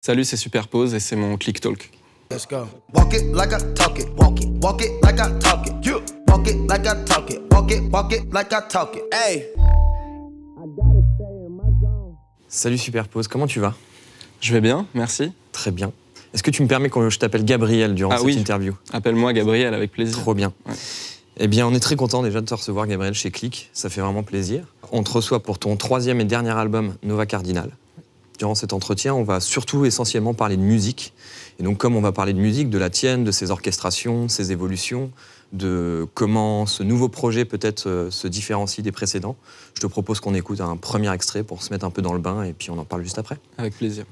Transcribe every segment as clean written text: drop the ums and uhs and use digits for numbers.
Salut, c'est Superpose et c'est mon Click Talk. Let's go. Walk it like I talk it. Walk it like I talk it. You walk it like I talk it. Walk it like I talk it. Hey. Salut Superpose, comment tu vas? Je vais bien, merci. Très bien. Est-ce que tu me permets que je t'appelle Gabriel durant cette interview? Appelle-moi Gabriel avec plaisir. Trop bien. Ouais. Eh bien, on est très content déjà de te recevoir, Gabriel, chez Click. Ça fait vraiment plaisir. On te reçoit pour ton 3e et dernier album, Nova Cardinal. Durant cet entretien, on va surtout essentiellement parler de musique. Et donc, comme on va parler de musique, de la tienne, de ses orchestrations, ses évolutions, de comment ce nouveau projet peut-être se différencie des précédents, je te propose qu'on écoute un premier extrait pour se mettre un peu dans le bain et puis on en parle juste après. Avec plaisir.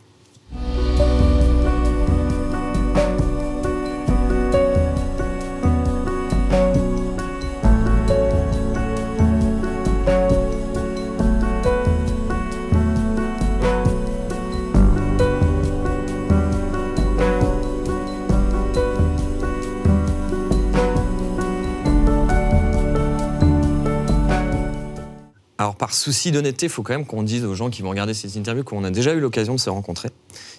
Alors, par souci d'honnêteté, il faut quand même qu'on dise aux gens qui vont regarder cette interview qu'on a déjà eu l'occasion de se rencontrer,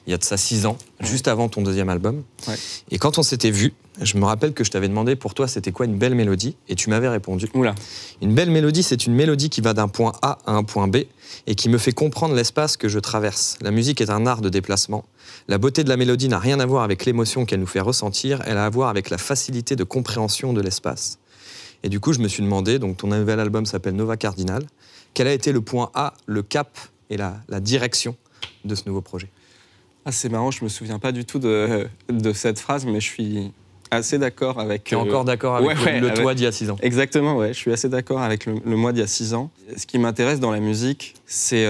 il y a de ça 6 ans, juste avant ton 2e album. Ouais. Et quand on s'était vu, je me rappelle que je t'avais demandé pour toi c'était quoi une belle mélodie, et tu m'avais répondu. Oula. Une belle mélodie, c'est une mélodie qui va d'un point A à un point B, et qui me fait comprendre l'espace que je traverse. La musique est un art de déplacement. La beauté de la mélodie n'a rien à voir avec l'émotion qu'elle nous fait ressentir, elle a à voir avec la facilité de compréhension de l'espace. Et du coup, je me suis demandé, donc ton nouvel album s'appelle Nova Cardinal, quel a été le point A, le cap et la direction de ce nouveau projet? Ah, c'est marrant, je me souviens pas du tout de cette phrase, mais je suis assez d'accord avec... Tu es encore d'accord avec le toi d'il y a 6 ans? Exactement, ouais, je suis assez d'accord avec le moi d'il y a 6 ans. Ce qui m'intéresse dans la musique, c'est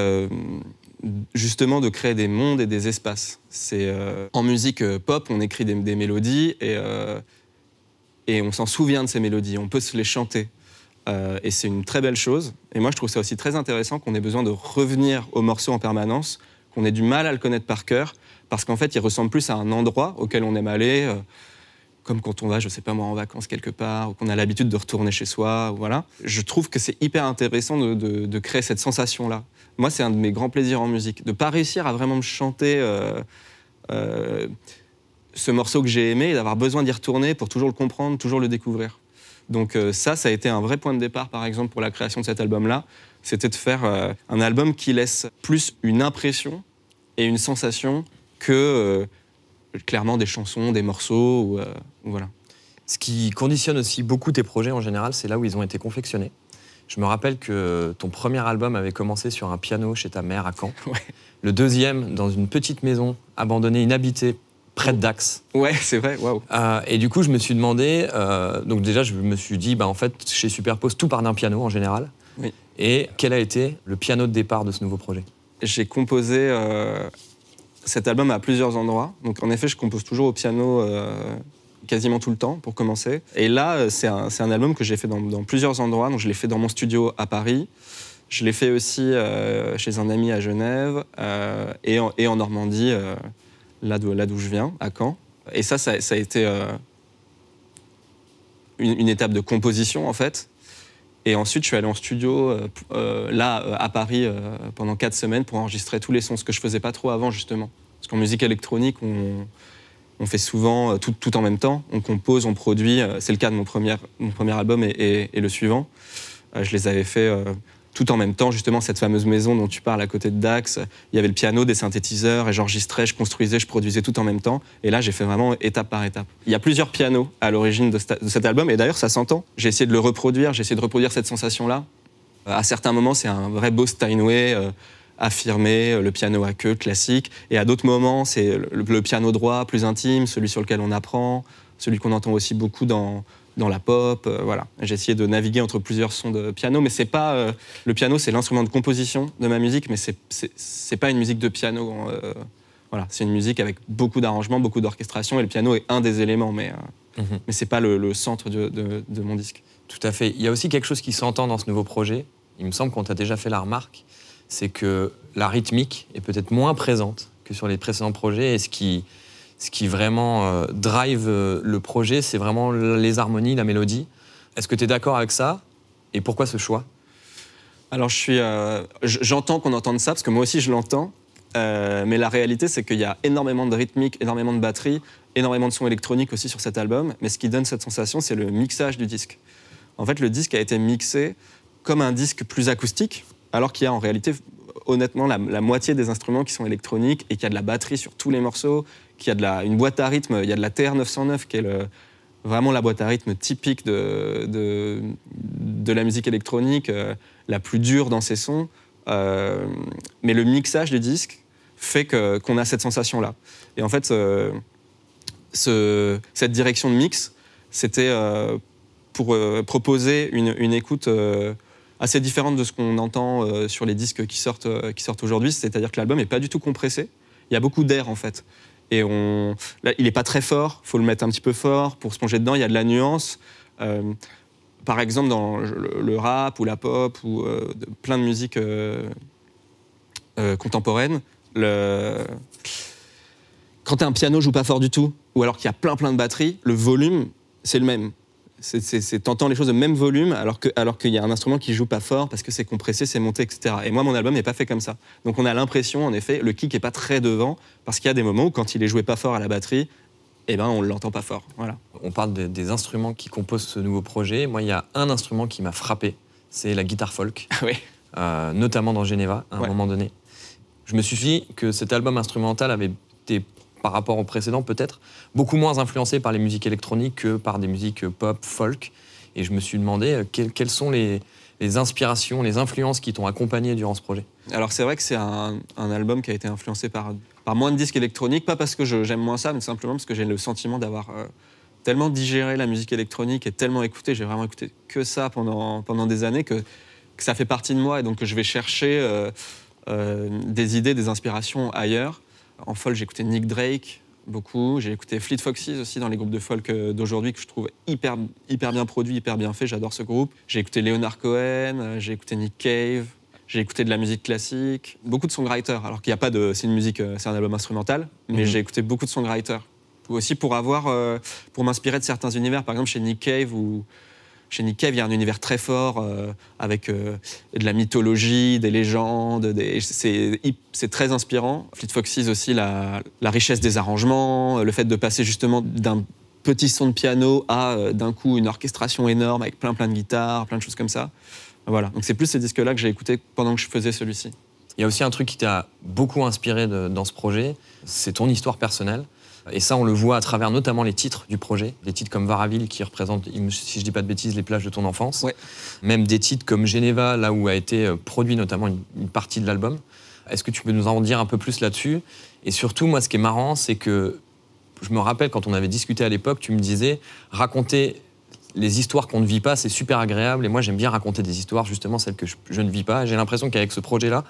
justement de créer des mondes et des espaces. En musique pop, on écrit des mélodies et on s'en souvient de ces mélodies, on peut se les chanter. Et c'est une très belle chose. Et moi, je trouve ça aussi très intéressant qu'on ait besoin de revenir au morceau en permanence, qu'on ait du mal à le connaître par cœur, parce qu'en fait, il ressemble plus à un endroit auquel on aime aller, comme quand on va, je sais pas moi, en vacances quelque part, ou qu'on a l'habitude de retourner chez soi, voilà. Je trouve que c'est hyper intéressant de créer cette sensation-là. Moi, c'est un de mes grands plaisirs en musique, de pas réussir à vraiment me chanter ce morceau que j'ai aimé et d'avoir besoin d'y retourner pour toujours le comprendre, toujours le découvrir. Donc ça a été un vrai point de départ, par exemple, pour la création de cet album-là. C'était de faire un album qui laisse plus une impression et une sensation que clairement des chansons, des morceaux, ou voilà. Ce qui conditionne aussi beaucoup tes projets en général, c'est là où ils ont été confectionnés. Je me rappelle que ton premier album avait commencé sur un piano chez ta mère à Caen. Ouais. Le deuxième, dans une petite maison abandonnée, inhabitée, près de Dax. Ouais, c'est vrai, waouh. Et du coup, je me suis demandé, donc déjà, je me suis dit, en fait, chez Superpose, tout part d'un piano en général. Oui. Et quel a été le piano de départ de ce nouveau projet? J'ai composé cet album à plusieurs endroits. Donc en effet, je compose toujours au piano quasiment tout le temps, pour commencer. Et là, c'est un album que j'ai fait dans plusieurs endroits. Donc je l'ai fait dans mon studio à Paris. Je l'ai fait aussi chez un ami à Genève et en Normandie. Là d'où je viens, à Caen. Et ça a été une étape de composition, en fait. Et ensuite, je suis allé en studio, à Paris, pendant 4 semaines pour enregistrer tous les sons, ce que je faisais pas trop avant, justement. Parce qu'en musique électronique, on fait souvent tout en même temps. On compose, on produit. C'est le cas de mon premier album et le suivant. Je les avais fait... tout en même temps, justement, cette fameuse maison dont tu parles à côté de Dax, il y avait le piano, des synthétiseurs, et j'enregistrais, je construisais, je produisais tout en même temps. Et là, j'ai fait vraiment étape par étape. Il y a plusieurs pianos à l'origine de cet album, et d'ailleurs, ça s'entend. J'ai essayé de le reproduire, j'ai essayé de reproduire cette sensation-là. À certains moments, c'est un vrai beau Steinway, affirmé, le piano à queue, classique. Et à d'autres moments, c'est le piano droit, plus intime, celui sur lequel on apprend, celui qu'on entend aussi beaucoup dans la pop, voilà. J'ai essayé de naviguer entre plusieurs sons de piano, mais c'est pas... le piano, c'est l'instrument de composition de ma musique, mais c'est pas une musique de piano. Voilà, c'est une musique avec beaucoup d'arrangements, beaucoup d'orchestration, et le piano est un des éléments, mais c'est pas le centre de mon disque. Tout à fait. Il y a aussi quelque chose qui s'entend dans ce nouveau projet, il me semble qu'on t'a déjà fait la remarque, c'est que la rythmique est peut-être moins présente que sur les précédents projets, et ce qui vraiment drive le projet, c'est vraiment les harmonies, la mélodie. Est-ce que tu es d'accord avec ça? Et pourquoi ce choix? Alors j'entends qu'on entende ça, parce que moi aussi je l'entends. mais la réalité, c'est qu'il y a énormément de rythmique, énormément de batterie, énormément de sons électroniques aussi sur cet album. Mais ce qui donne cette sensation, c'est le mixage du disque. En fait, le disque a été mixé comme un disque plus acoustique, alors qu'il y a en réalité, honnêtement, la moitié des instruments qui sont électroniques et qu'il y a de la batterie sur tous les morceaux, qu'il y a une boîte à rythme, il y a de la TR-909 qui est vraiment la boîte à rythme typique de la musique électronique, la plus dure dans ses sons. Mais le mixage du disque fait qu'on a cette sensation-là. Et en fait, cette direction de mix, c'était pour proposer une écoute assez différente de ce qu'on entend sur les disques qui sortent aujourd'hui. C'est-à-dire que l'album n'est pas du tout compressé. Il y a beaucoup d'air, en fait. Et là, il n'est pas très fort, il faut le mettre un petit peu fort pour se plonger dedans. Il y a de la nuance. Par exemple, dans le rap ou la pop ou plein de musiques contemporaines, quand un piano joue pas fort du tout, ou alors qu'il y a plein de batteries, le volume, c'est le même. T'entends les choses de même volume alors qu'il y a un instrument qui joue pas fort parce que c'est compressé, c'est monté, etc. Et moi, mon album n'est pas fait comme ça. Donc on a l'impression, en effet, le kick est pas très devant parce qu'il y a des moments où quand il est joué pas fort à la batterie, eh ben on l'entend pas fort. Voilà. On parle des instruments qui composent ce nouveau projet. Moi, il y a un instrument qui m'a frappé, c'est la guitare folk, oui. Notamment dans Geneva, à un moment donné. Je me suis dit que cet album instrumental avait été, par rapport au précédent peut-être, beaucoup moins influencé par les musiques électroniques que par des musiques pop, folk. Et je me suis demandé quelles sont les inspirations, les influences qui t'ont accompagné durant ce projet. Alors c'est vrai que c'est un album qui a été influencé par moins de disques électroniques, pas parce que j'aime moins ça, mais simplement parce que j'ai le sentiment d'avoir tellement digéré la musique électronique et tellement écouté, j'ai vraiment écouté que ça pendant des années, que ça fait partie de moi et donc que je vais chercher des idées, des inspirations ailleurs. En folk, j'ai écouté Nick Drake beaucoup, j'ai écouté Fleet Foxes aussi dans les groupes de folk d'aujourd'hui que je trouve hyper bien produit, hyper bien fait, j'adore ce groupe. J'ai écouté Leonard Cohen, j'ai écouté Nick Cave, j'ai écouté de la musique classique, beaucoup de songwriters, alors qu'il n'y a pas de... C'est une musique, c'est un album instrumental, mais j'ai écouté beaucoup de songwriters. Aussi pour m'inspirer de certains univers, par exemple chez Nick Cave, chez Nick Cave, il y a un univers très fort avec de la mythologie, des légendes. C'est très inspirant. Fleet Foxes aussi, la richesse des arrangements, le fait de passer justement d'un petit son de piano à d'un coup une orchestration énorme avec plein de guitares, plein de choses comme ça. Voilà. Donc c'est plus ces disques-là que j'ai écoutés pendant que je faisais celui-ci. Il y a aussi un truc qui t'a beaucoup inspiré dans ce projet, c'est ton histoire personnelle. Et ça, on le voit à travers notamment les titres du projet. Des titres comme Varaville, qui représentent, si je dis pas de bêtises, les plages de ton enfance. Ouais. Même des titres comme Geneva, là où a été produit notamment une partie de l'album. Est-ce que tu peux nous en dire un peu plus là-dessus? Et surtout, moi, ce qui est marrant, c'est que je me rappelle, quand on avait discuté à l'époque, tu me disais, raconter les histoires qu'on ne vit pas, c'est super agréable. Et moi, j'aime bien raconter des histoires, justement, celles que je ne vis pas. J'ai l'impression qu'avec ce projet-là,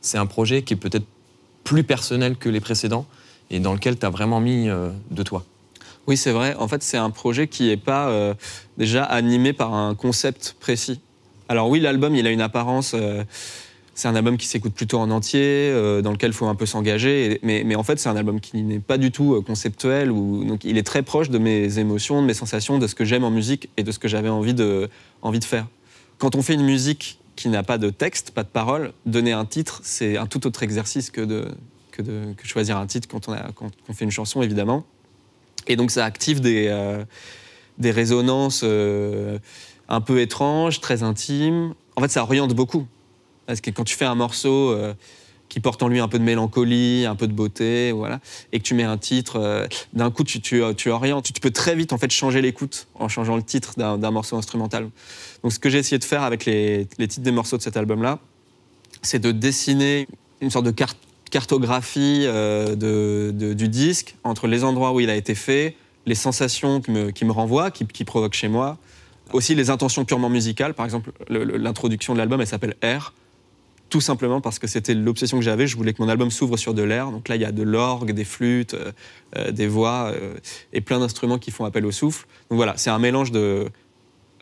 c'est un projet qui est peut-être plus personnel que les précédents, et dans lequel tu as vraiment mis de toi. Oui, c'est vrai. En fait, c'est un projet qui n'est pas déjà animé par un concept précis. Alors oui, l'album, il a une apparence... c'est un album qui s'écoute plutôt en entier, dans lequel il faut un peu s'engager. Mais en fait, c'est un album qui n'est pas du tout conceptuel. Donc il est très proche de mes émotions, de mes sensations, de ce que j'aime en musique et de ce que j'avais envie de faire. Quand on fait une musique qui n'a pas de texte, pas de paroles, donner un titre, c'est un tout autre exercice que de choisir un titre quand on fait une chanson, évidemment. Et donc ça active des résonances un peu étranges, très intimes. En fait, ça oriente beaucoup. Parce que quand tu fais un morceau qui porte en lui un peu de mélancolie, un peu de beauté, voilà, et que tu mets un titre, d'un coup, tu orientes. Tu peux très vite en fait, changer l'écoute en changeant le titre d'un morceau instrumental. Donc ce que j'ai essayé de faire avec les titres des morceaux de cet album-là, c'est de dessiner une sorte de cartographie du disque entre les endroits où il a été fait, les sensations qui me renvoient, qui provoquent chez moi, aussi les intentions purement musicales. Par exemple, l'introduction de l'album, elle s'appelle Air, tout simplement parce que c'était l'obsession que j'avais. Je voulais que mon album s'ouvre sur de l'air. Donc là, il y a de l'orgue, des flûtes, des voix et plein d'instruments qui font appel au souffle. Donc voilà, c'est un mélange de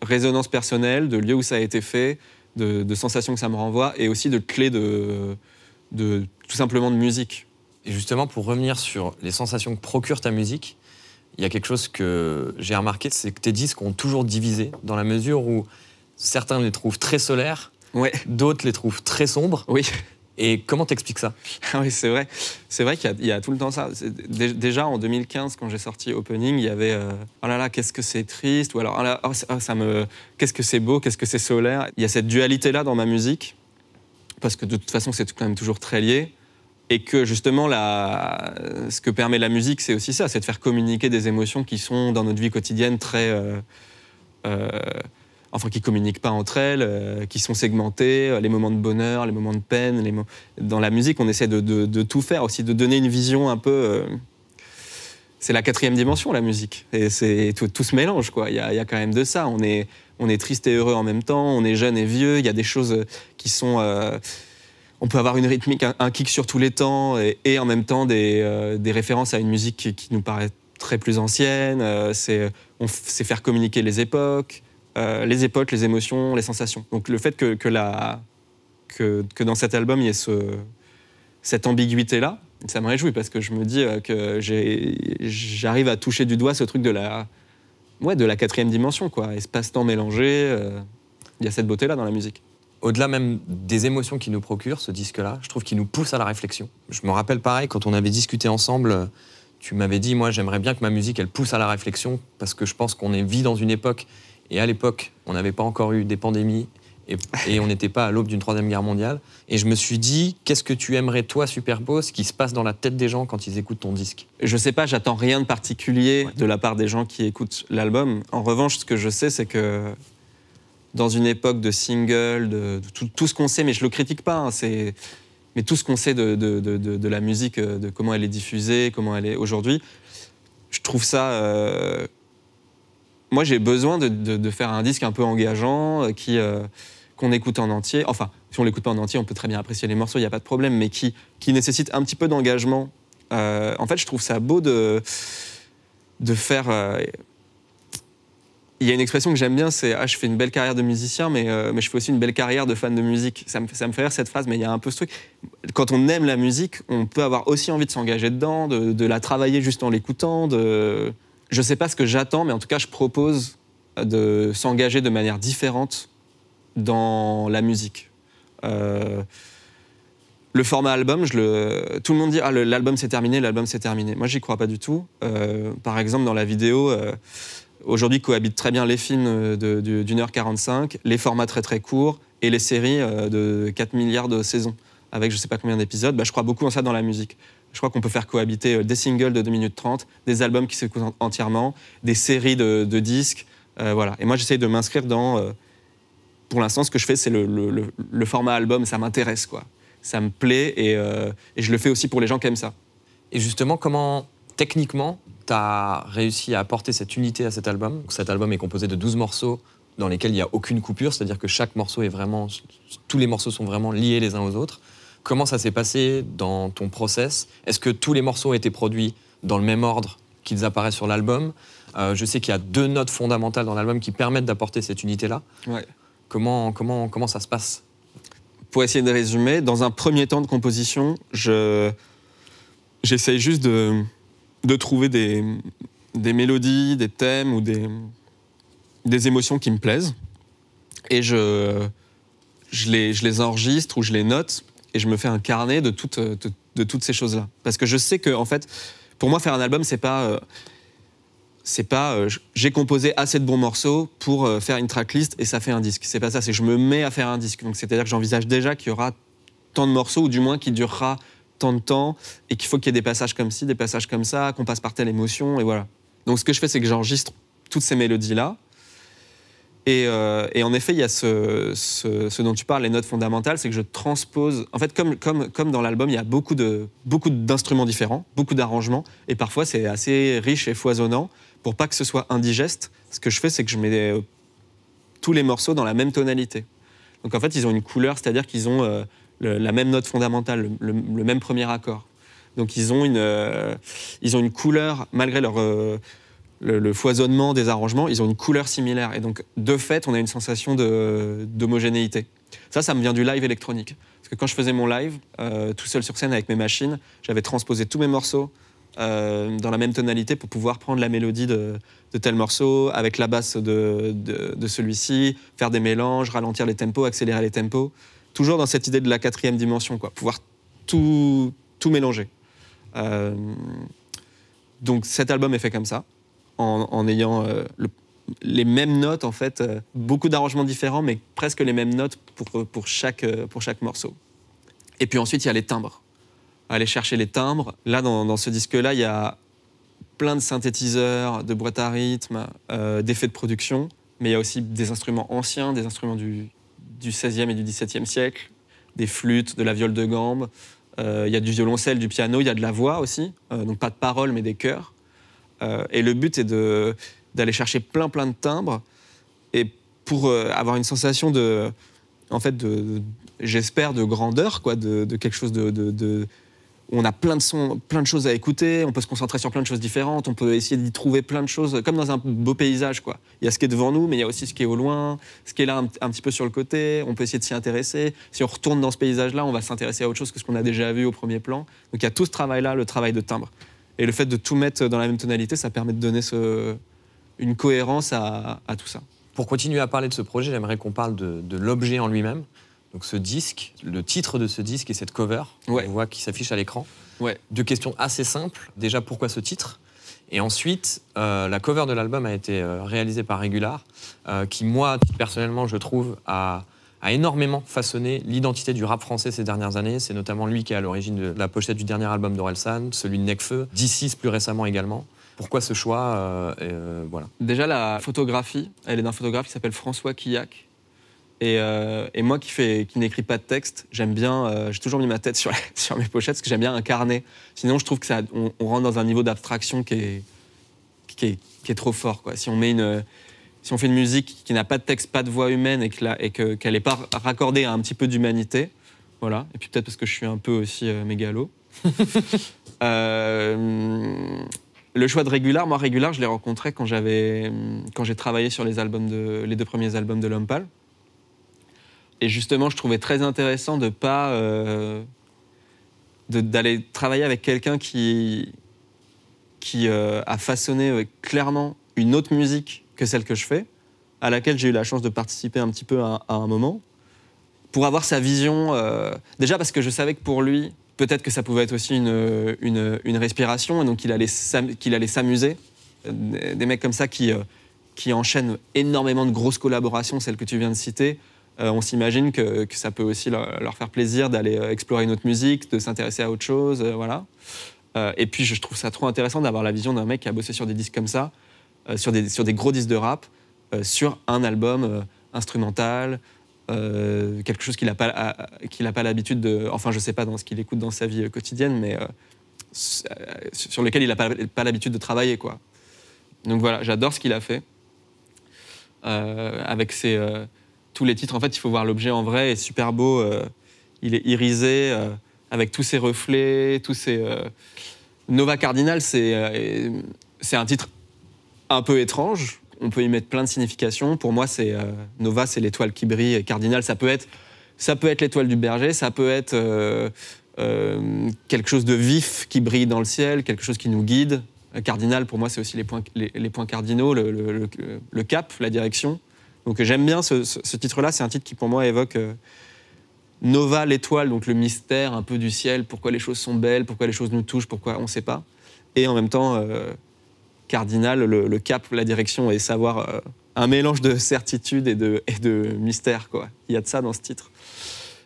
résonance personnelle, de lieu où ça a été fait, de sensations que ça me renvoie et aussi de clés tout simplement de musique. Et justement, pour revenir sur les sensations que procure ta musique, il y a quelque chose que j'ai remarqué, c'est que tes disques ont toujours divisé, dans la mesure où certains les trouvent très solaires, ouais. D'autres les trouvent très sombres. Oui. Et comment t'expliques ça? Oui, c'est vrai qu'il y a tout le temps ça. Déjà en 2015, quand j'ai sorti Opening, il y avait oh là là, qu'est-ce que c'est triste, ou alors oh là, qu'est-ce que c'est beau, qu'est-ce que c'est solaire. Il y a cette dualité-là dans ma musique, parce que de toute façon, c'est quand même toujours très lié. Et que justement, ce que permet la musique, c'est aussi ça, c'est de faire communiquer des émotions qui sont dans notre vie quotidienne très... enfin, qui ne communiquent pas entre elles, qui sont segmentées, les moments de bonheur, les moments de peine. Dans la musique, on essaie de tout faire aussi, de donner une vision un peu... C'est la 4e dimension, la musique. Et tout se mélange, quoi. Il y a quand même de ça. On est triste et heureux en même temps, on est jeune et vieux. Il y a des choses qui sont... on peut avoir une rythmique, un kick sur tous les temps, et en même temps des références à une musique qui nous paraît très plus ancienne. C'est faire communiquer les époques, les émotions, les sensations. Donc le fait que dans cet album, il y ait cette ambiguïté-là, ça me réjouit, parce que je me dis que j'arrive à toucher du doigt ce truc de la 4e dimension, quoi. Espace-temps mélangé, il y a cette beauté-là dans la musique. Au-delà même des émotions qu'il nous procure, ce disque-là, je trouve qu'il nous pousse à la réflexion. Je me rappelle pareil, quand on avait discuté ensemble, tu m'avais dit, moi j'aimerais bien que ma musique, elle pousse à la réflexion, parce que je pense qu'on vit dans une époque, et à l'époque, on n'avait pas encore eu des pandémies, et on n'était pas à l'aube d'une 3e guerre mondiale. Et je me suis dit, qu'est-ce que tu aimerais, toi, Superpo, ce qui se passe dans la tête des gens quand ils écoutent ton disque? Je sais pas, j'attends rien de particulier de la part des gens qui écoutent l'album. En revanche, ce que je sais, c'est que dans une époque de singles, de tout ce qu'on sait, mais je le critique pas, hein, mais tout ce qu'on sait de la musique, de comment elle est diffusée, comment elle est aujourd'hui, je trouve ça... Moi, j'ai besoin de faire un disque un peu engageant, qu'on écoute en entier. Enfin, si on l'écoute pas en entier, on peut très bien apprécier les morceaux, il n'y a pas de problème, mais qui nécessite un petit peu d'engagement. En fait, je trouve ça beau de faire... Il y a une expression que j'aime bien, c'est « je fais une belle carrière de musicien, mais je fais aussi une belle carrière de fan de musique ». Ça me fait rire cette phrase, mais il y a un peu ce truc. Quand on aime la musique, on peut avoir aussi envie de s'engager dedans, de la travailler juste en l'écoutant. Je ne sais pas ce que j'attends, mais en tout cas, je propose de s'engager de manière différente dans la musique. Le format album, tout le monde dit « l'album c'est terminé, l'album c'est terminé ». Moi, j'y crois pas du tout. Par exemple, dans la vidéo... Aujourd'hui, cohabitent très bien les films d'1h45, les formats très très courts et les séries de 4 milliards de saisons, avec je ne sais pas combien d'épisodes. Je crois beaucoup en ça dans la musique. Je crois qu'on peut faire cohabiter des singles de 2 minutes 30, des albums qui s'écoutent entièrement, des séries de disques. Voilà. Et moi, j'essaye de m'inscrire dans... pour l'instant, ce que je fais, c'est le format album. Ça m'intéresse, quoi. Ça me plaît et je le fais aussi pour les gens qui aiment ça. Et justement, comment, techniquement, tu as réussi à apporter cette unité à cet album? Cet album est composé de 12 morceaux dans lesquels il n'y a aucune coupure, c'est-à-dire que chaque morceau est vraiment... Tous les morceaux sont vraiment liés les uns aux autres. Comment ça s'est passé dans ton process? Est-ce que tous les morceaux ont été produits dans le même ordre qu'ils apparaissent sur l'album? Je sais qu'il y a 2 notes fondamentales dans l'album qui permettent d'apporter cette unité-là. Ouais. Comment ça se passe? Pour essayer de résumer, dans un premier temps de composition, j'essaye juste de trouver des mélodies, des thèmes ou des émotions qui me plaisent. Et je les enregistre ou je les note et je me fais un carnet de toutes ces choses-là. Parce que je sais que, en fait, pour moi, faire un album, c'est pas j'ai composé assez de bons morceaux pour faire une tracklist et ça fait un disque. C'est pas ça, c'est je me mets à faire un disque. Donc c'est-à-dire que j'envisage déjà qu'il y aura tant de morceaux, ou du moins qu'il durera tant de temps, et qu'il faut qu'il y ait des passages comme ci, des passages comme ça, qu'on passe par telle émotion, et voilà. Donc ce que je fais, c'est que j'enregistre toutes ces mélodies-là, et en effet, il y a ce dont tu parles, les notes fondamentales, c'est que je transpose... En fait, comme dans l'album, il y a beaucoup d'instruments différents, beaucoup d'arrangements, et parfois c'est assez riche et foisonnant. Pour pas que ce soit indigeste, ce que je fais, c'est que je mets tous les morceaux dans la même tonalité. Donc en fait, ils ont une couleur, c'est-à-dire qu'ils ont... la même note fondamentale, le même premier accord. Donc ils ont une couleur, malgré le foisonnement des arrangements, ils ont une couleur similaire. Et donc, de fait, on a une sensation d'homogénéité. Ça me vient du live électronique. Parce que quand je faisais mon live, tout seul sur scène avec mes machines, j'avais transposé tous mes morceaux dans la même tonalité pour pouvoir prendre la mélodie de tel morceau, avec la basse de celui-ci, faire des mélanges, ralentir les tempos, accélérer les tempos. toujours dans cette idée de la 4e dimension, quoi, pouvoir tout mélanger. Donc cet album est fait comme ça, en ayant les mêmes notes, en fait, beaucoup d'arrangements différents, mais presque les mêmes notes pour chaque morceau. Et puis ensuite, il y a les timbres. Aller chercher les timbres. Là, dans ce disque-là, il y a plein de synthétiseurs, de boîtes à rythme, d'effets de production, mais il y a aussi des instruments anciens, des instruments du XVIe et du XVIIe siècle, des flûtes, de la viole de gambe, il y a du violoncelle, du piano, il y a de la voix aussi, donc pas de paroles, mais des chœurs. Et le but est d'aller chercher plein de timbres, et pour avoir une sensation j'espère, de grandeur, quoi, de quelque chose où on a plein de sons, plein de choses à écouter, on peut se concentrer sur plein de choses différentes, on peut essayer d'y trouver plein de choses, comme dans un beau paysage, quoi. Il y a ce qui est devant nous, mais il y a aussi ce qui est au loin, ce qui est là un petit peu sur le côté, on peut essayer de s'y intéresser. Si on retourne dans ce paysage-là, on va s'intéresser à autre chose que ce qu'on a déjà vu au premier plan. Donc il y a tout ce travail-là, le travail de timbre. Et le fait de tout mettre dans la même tonalité, ça permet de donner une cohérence à tout ça. Pour continuer à parler de ce projet, j'aimerais qu'on parle de l'objet en lui-même. Donc ce disque, le titre de ce disque et cette cover, ouais. On voit qui s'affiche à l'écran. Ouais. 2 questions assez simples. Déjà, pourquoi ce titre ? Et ensuite, la cover de l'album a été réalisée par Régular, qui, moi, personnellement, je trouve, a énormément façonné l'identité du rap français ces dernières années. C'est notamment lui qui est à l'origine de la pochette du dernier album d'Orelsan, celui de Nekfeu, D6 plus récemment également. Pourquoi ce choix voilà. Déjà, la photographie, elle est d'un photographe qui s'appelle François Quillac. Et moi qui n'écris pas de texte, j'aime bien, j'ai toujours mis ma tête sur mes pochettes parce que j'aime bien incarner. Sinon, je trouve que on rentre dans un niveau d'abstraction qui est trop fort, quoi. Si on fait une musique qui n'a pas de texte, pas de voix humaine et qu'elle n'est pas raccordée à un petit peu d'humanité, voilà. Et puis peut-être parce que je suis un peu aussi mégalo. Le choix de Régular, moi Régular, je l'ai rencontré quand j'ai travaillé sur les 2 premiers albums de L'Homme Pâle. Et justement, je trouvais très intéressant d'aller travailler avec quelqu'un qui a façonné clairement une autre musique que celle que je fais, à laquelle j'ai eu la chance de participer un petit peu à un moment, pour avoir sa vision. Déjà parce que je savais que pour lui, peut-être que ça pouvait être aussi une respiration, et donc qu'il allait s'amuser. Des mecs comme ça qui enchaînent énormément de grosses collaborations, celles que tu viens de citer. On s'imagine que ça peut aussi leur faire plaisir d'aller explorer une autre musique, de s'intéresser à autre chose, voilà. Et puis je trouve ça trop intéressant d'avoir la vision d'un mec qui a bossé sur des disques comme ça, sur des gros disques de rap, sur un album instrumental, quelque chose qu'il n'a pas l'habitude de... Enfin, je sais pas dans ce qu'il écoute dans sa vie quotidienne, mais sur lequel il n'a pas l'habitude de travailler, quoi. Donc voilà, j'adore ce qu'il a fait. Avec tous les titres, en fait, il faut voir l'objet en vrai, est super beau. Il est irisé, avec tous ses reflets, tous ses... Nova Cardinal, c'est un titre un peu étrange. On peut y mettre plein de significations. Pour moi, Nova, c'est l'étoile qui brille. Et Cardinal, ça peut être l'étoile du berger, ça peut être quelque chose de vif qui brille dans le ciel, quelque chose qui nous guide. Cardinal, pour moi, c'est aussi les points cardinaux, le cap, la direction. Donc j'aime bien ce titre-là. C'est un titre qui, pour moi, évoque Nova, l'étoile, donc le mystère un peu du ciel, pourquoi les choses sont belles, pourquoi les choses nous touchent, pourquoi on ne sait pas. Et en même temps, Cardinal, le cap, la direction, et savoir un mélange de certitude et de mystère, quoi. Il y a de ça dans ce titre.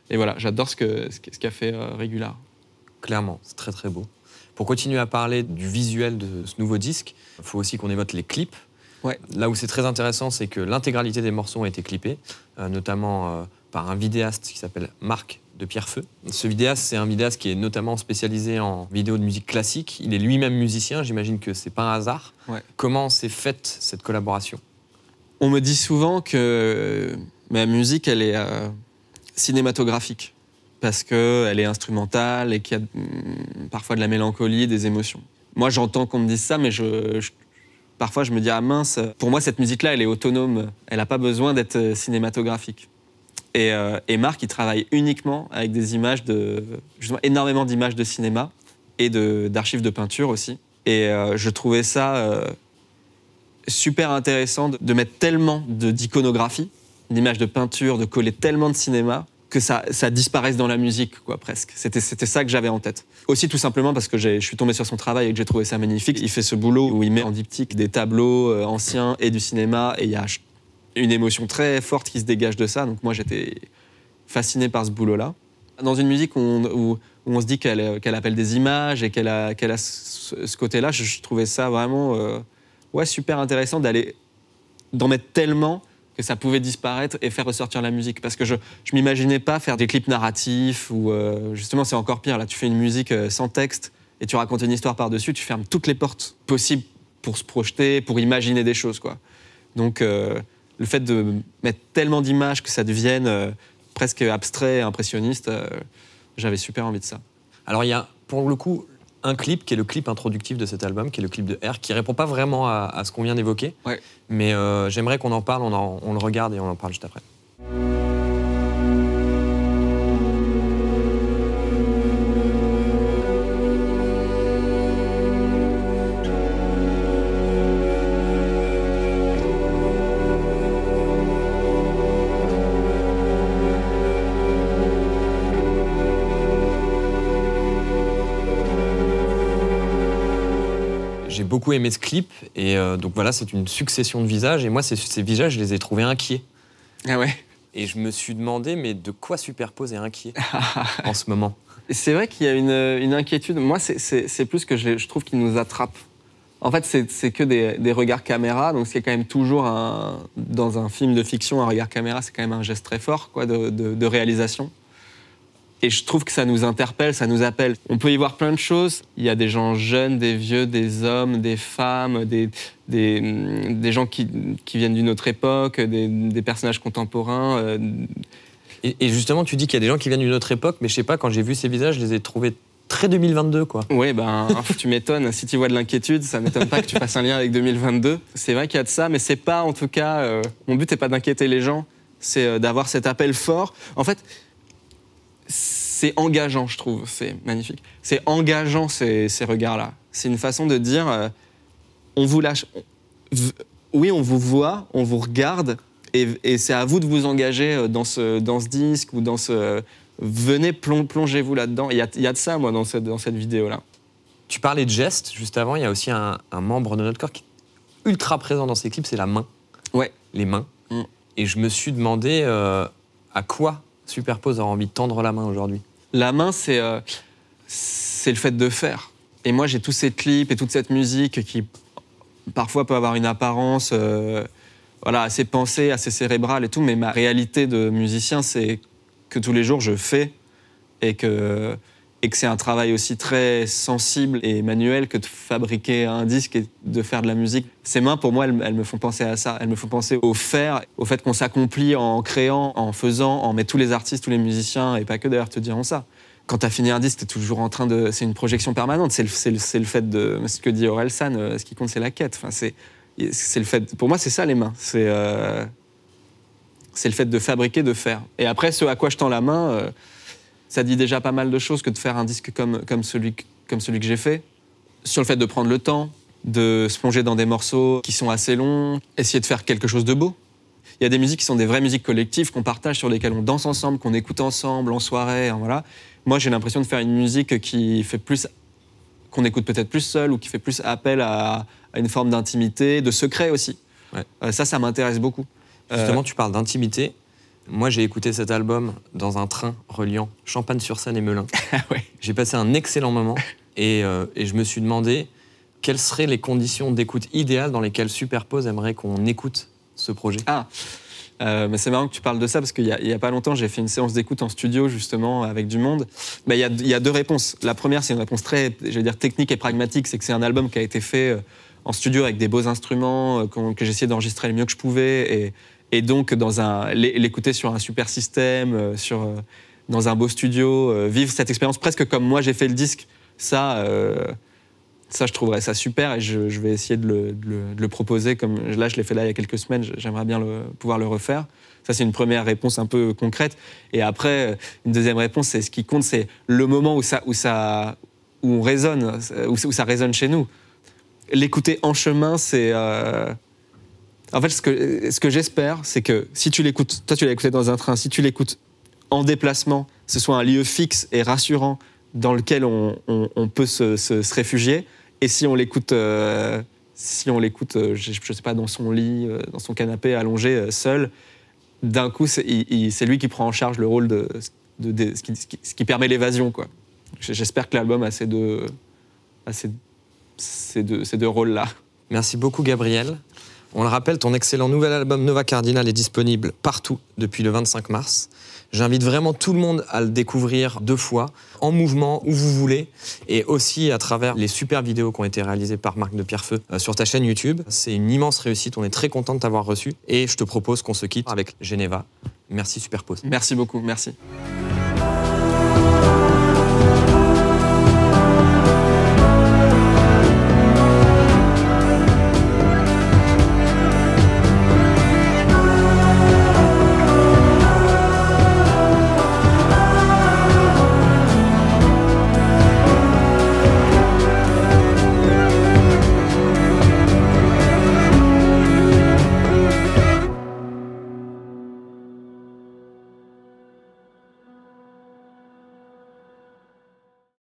Et voilà, j'adore ce qu'a fait Régular. Clairement, c'est très très beau. Pour continuer à parler du visuel de ce nouveau disque, il faut aussi qu'on évoque les clips. Ouais. Là où c'est très intéressant, c'est que l'intégralité des morceaux ont été clippés, notamment par un vidéaste qui s'appelle Marc de Pierrefeu. Ce vidéaste, c'est un vidéaste qui est notamment spécialisé en vidéo de musique classique. Il est lui-même musicien, j'imagine que c'est pas un hasard. Ouais. Comment s'est faite cette collaboration ? On me dit souvent que ma musique, elle est cinématographique, parce qu'elle est instrumentale et qu'il y a parfois de la mélancolie, des émotions. Moi, j'entends qu'on me dise ça, mais parfois, je me dis, ah mince, pour moi, cette musique-là, elle est autonome. Elle n'a pas besoin d'être cinématographique. Et Marc, il travaille uniquement avec des images justement, énormément d'images de cinéma et d'archives de peinture aussi. Et je trouvais ça super intéressant de mettre tellement d'iconographie, d'images de peinture, de coller tellement de cinéma que ça disparaisse dans la musique, quoi, presque. C'était ça que j'avais en tête. Aussi, tout simplement parce que je suis tombé sur son travail et que j'ai trouvé ça magnifique. Il fait ce boulot où il met en diptyque des tableaux anciens et du cinéma, et il y a une émotion très forte qui se dégage de ça. Donc moi, j'étais fasciné par ce boulot-là. Dans une musique où on se dit qu'elle appelle des images et qu'elle a ce côté-là, je trouvais ça vraiment super intéressant d'en mettre tellement que ça pouvait disparaître et faire ressortir la musique. Parce que je m'imaginais pas faire des clips narratifs où, justement, c'est encore pire. Là, tu fais une musique sans texte et tu racontes une histoire par-dessus, tu fermes toutes les portes possibles pour se projeter, pour imaginer des choses, quoi. Donc, le fait de mettre tellement d'images que ça devienne presque abstrait, impressionniste, j'avais super envie de ça. Alors, il y a, pour le coup, un clip qui est le clip introductif de cet album, qui est le clip de R, qui répond pas vraiment à ce qu'on vient d'évoquer. Ouais. Mais j'aimerais qu'on en parle, on le regarde et on en parle juste après. J'ai beaucoup aimé ce clip et donc voilà, c'est une succession de visages et moi ces visages je les ai trouvés inquiets. Ah ouais. Et je me suis demandé mais de quoi superposer inquiet en ce moment. C'est vrai qu'il y a une inquiétude. Moi c'est plus que je trouve qu'il nous attrape. En fait c'est que des regards caméra, donc c'est quand même toujours dans un film de fiction un regard caméra, c'est quand même un geste très fort, quoi, de réalisation. Et je trouve que ça nous interpelle, ça nous appelle. On peut y voir plein de choses. Il y a des gens jeunes, des vieux, des hommes, des femmes, des gens qui viennent d'une autre époque, des personnages contemporains. Et justement, tu dis qu'il y a des gens qui viennent d'une autre époque, mais je sais pas, quand j'ai vu ces visages, je les ai trouvés très 2022, quoi. Oui, tu m'étonnes. Si tu vois de l'inquiétude, ça m'étonne pas que tu fasses un lien avec 2022. C'est vrai qu'il y a de ça, mais c'est pas, en tout cas... mon but n'est pas d'inquiéter les gens, c'est d'avoir cet appel fort. En fait... C'est engageant, je trouve, c'est magnifique. C'est engageant, ces regards-là. C'est une façon de dire, on vous lâche. Oui, on vous voit, on vous regarde, et c'est à vous de vous engager dans ce disque ou dans ce... Venez, plongez-vous là-dedans. Il y a de ça, moi, dans cette vidéo-là. Tu parlais de gestes, juste avant, il y a aussi un membre de notre corps qui est ultra présent dans ces clips, c'est la main. Ouais. Les mains. Mm. Et je me suis demandé à quoi Superpose a envie de tendre la main aujourd'hui. La main, c'est le fait de faire. Et moi, j'ai tous ces clips et toute cette musique qui, parfois, peut avoir une apparence assez pensée, assez cérébrale et tout, mais ma réalité de musicien, c'est que tous les jours, je fais et que c'est un travail aussi très sensible et manuel que de fabriquer un disque et de faire de la musique. Ces mains, pour moi, elles me font penser à ça. Elles me font penser au faire, au fait qu'on s'accomplit en créant, en faisant, mais tous les artistes, tous les musiciens, et pas que d'ailleurs, te diront ça. Quand t'as fini un disque, t'es toujours en train de... C'est une projection permanente, c'est le fait de... Ce que dit Orelsan, ce qui compte, c'est la quête. Enfin, c'est le fait... Pour moi, c'est ça, les mains. C'est le fait de fabriquer, de faire. Et après, ce à quoi je tends la main... ça dit déjà pas mal de choses que de faire un disque comme celui que j'ai fait. Sur le fait de prendre le temps, de se plonger dans des morceaux qui sont assez longs, essayer de faire quelque chose de beau. Il y a des musiques qui sont des vraies musiques collectives qu'on partage, sur lesquelles on danse ensemble, qu'on écoute ensemble, en soirée, voilà. Moi, j'ai l'impression de faire une musique qui fait plus... qu'on écoute peut-être plus seul ou qui fait plus appel à une forme d'intimité, de secret aussi. Ouais. Ça m'intéresse beaucoup. Justement, tu parles d'intimité. Moi, j'ai écouté cet album dans un train reliant Champagne-sur-Seine et Melun. Ouais. J'ai passé un excellent moment et je me suis demandé quelles seraient les conditions d'écoute idéales dans lesquelles Superpose aimerait qu'on écoute ce projet. Mais c'est marrant que tu parles de ça parce qu'il y a pas longtemps, j'ai fait une séance d'écoute en studio justement avec du monde. Il y a deux réponses. La première, c'est une réponse très, technique et pragmatique. C'est que c'est un album qui a été fait en studio avec des beaux instruments que j'ai essayé d'enregistrer le mieux que je pouvais et donc l'écouter sur un super système, dans un beau studio, vivre cette expérience presque comme moi j'ai fait le disque. Ça, je trouverais ça super et je vais essayer de le proposer comme là, je l'ai fait là il y a quelques semaines, j'aimerais bien pouvoir le refaire. Ça, c'est une première réponse un peu concrète. Et après, une deuxième réponse, c'est ce qui compte, c'est le moment où on résonne, où ça résonne chez nous. L'écouter en chemin, c'est... En fait, ce que j'espère, c'est que si tu l'écoutes, toi tu l'as écouté dans un train, si tu l'écoutes en déplacement, ce soit un lieu fixe et rassurant dans lequel on peut se réfugier. Et si on l'écoute, je sais pas, dans son lit, dans son canapé, allongé, seul, d'un coup, c'est lui qui prend en charge le rôle de ce qui permet l'évasion, quoi. J'espère que l'album a ces deux rôles-là. Merci beaucoup, Gabriel. On le rappelle, ton excellent nouvel album Nova Cardinal est disponible partout depuis le 25 mars. J'invite vraiment tout le monde à le découvrir 2 fois, en mouvement, où vous voulez, et aussi à travers les super vidéos qui ont été réalisées par Marc de Pierrefeu sur ta chaîne YouTube. C'est une immense réussite, on est très content de t'avoir reçu, et je te propose qu'on se quitte avec Geneva. Merci Superpose. Merci beaucoup, merci.